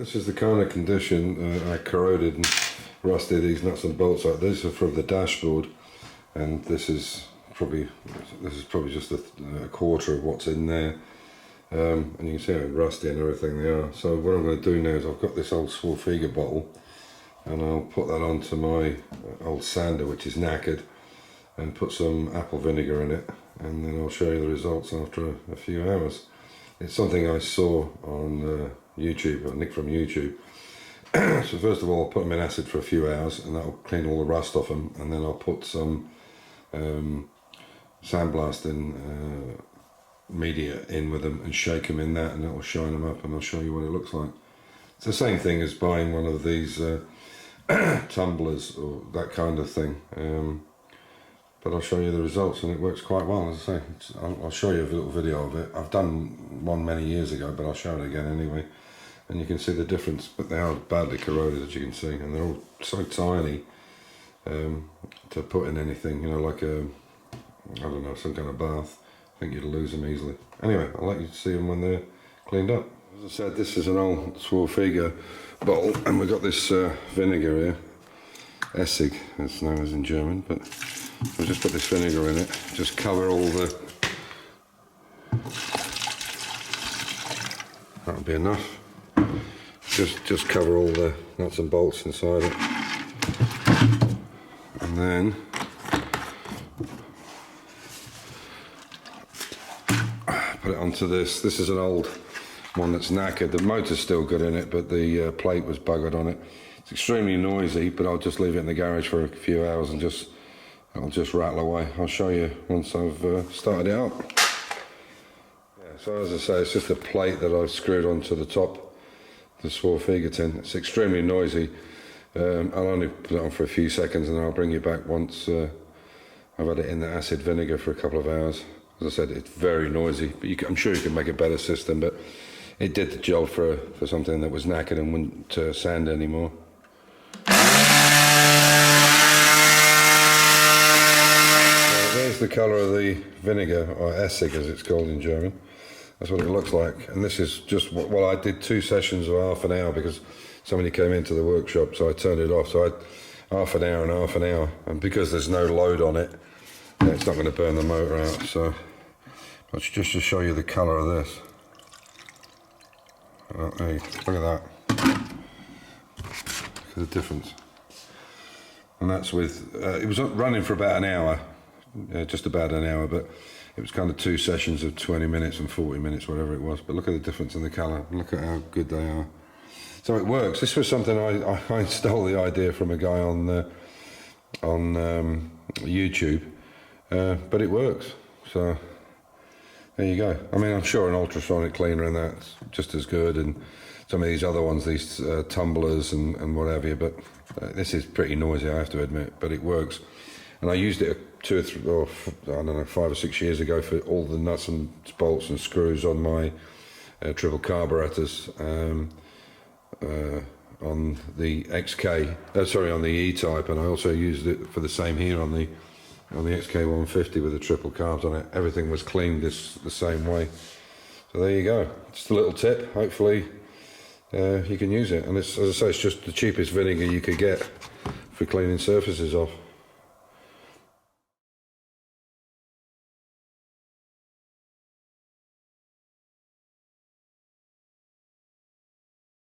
This is the kind of condition I corroded and rusted these nuts and bolts out. These are from the dashboard, and this is probably just a quarter of what's in there. And you can see how rusty and everything they are. So what I'm going to do now is I've got this old Swarthega bottle, and I'll put that onto my old sander, which is knackered, and put some apple vinegar in it, and then I'll show you the results after a few hours. It's something I saw on YouTube, or Nick from YouTube. So first of all, I'll put them in acid for a few hours, and that'll clean all the rust off them, and then I'll put some sandblasting media in with them and shake them in that, and it'll shine them up, and I'll show you what it looks like. It's the same thing as buying one of these tumblers or that kind of thing, but I'll show you the results, and it works quite well. As I say, I'll show you a little video of it. I've done one many years ago, but I'll show it again anyway, and you can see the difference. But they are badly corroded, as you can see, and they're all so tiny to put in anything, you know, like I don't know, some kind of bath. I think you'd lose them easily. Anyway, I'll let you see them when they're cleaned up. As I said, this is an old Swarthega bottle, and we've got this vinegar here, Essig, it's known as in German, but we'll just put this vinegar in it, just cover all the... That'll be enough. Just cover all the nuts and bolts inside it. And then put it onto this. This is an old one that's knackered. The motor's still good in it, but the plate was buggered on it. It's extremely noisy, but I'll just leave it in the garage for a few hours and it'll just rattle away. I'll show you once I've started it up. Yeah, so as I say, it's just a plate that I've screwed onto the top of the Swarthega tin. It's extremely noisy. I'll only put it on for a few seconds, and then I'll bring you back once I've had it in the acid vinegar for a couple of hours. As I said, it's very noisy, but I'm sure you could make a better system, but it did the job for something that was knackered and wouldn't sand anymore. There's the colour of the vinegar, or Essig as it's called in German. That's what it looks like, and this is just, well, I did 2 sessions of half an hour because somebody came into the workshop, so I turned it off. So I had half an hour and half an hour, and because there's no load on it, it's not going to burn the motor out. So let's just to show you the colour of this. Hey, look at that. Look at the difference. And that's with, it was running for about an hour, just about an hour, but it was kind of 2 sessions of 20 minutes and 40 minutes, whatever it was. But look at the difference in the colour. Look at how good they are. So it works. This was something I stole the idea from a guy on YouTube, but it works. So there you go. I mean, I'm sure an ultrasonic cleaner and that's just as good, and some of these other ones, these tumblers and what have you, but this is pretty noisy, I have to admit, but it works. And I used it 2 or 3, or I don't know, 5 or 6 years ago for all the nuts and bolts and screws on my triple carburetors. On the XK, on the E-Type, and I also used it for the same here on the XK150 with the triple carbs on it. Everything was cleaned the same way. So there you go. Just a little tip. Hopefully you can use it. And it's, as I say, it's just the cheapest vinegar you could get for cleaning surfaces off.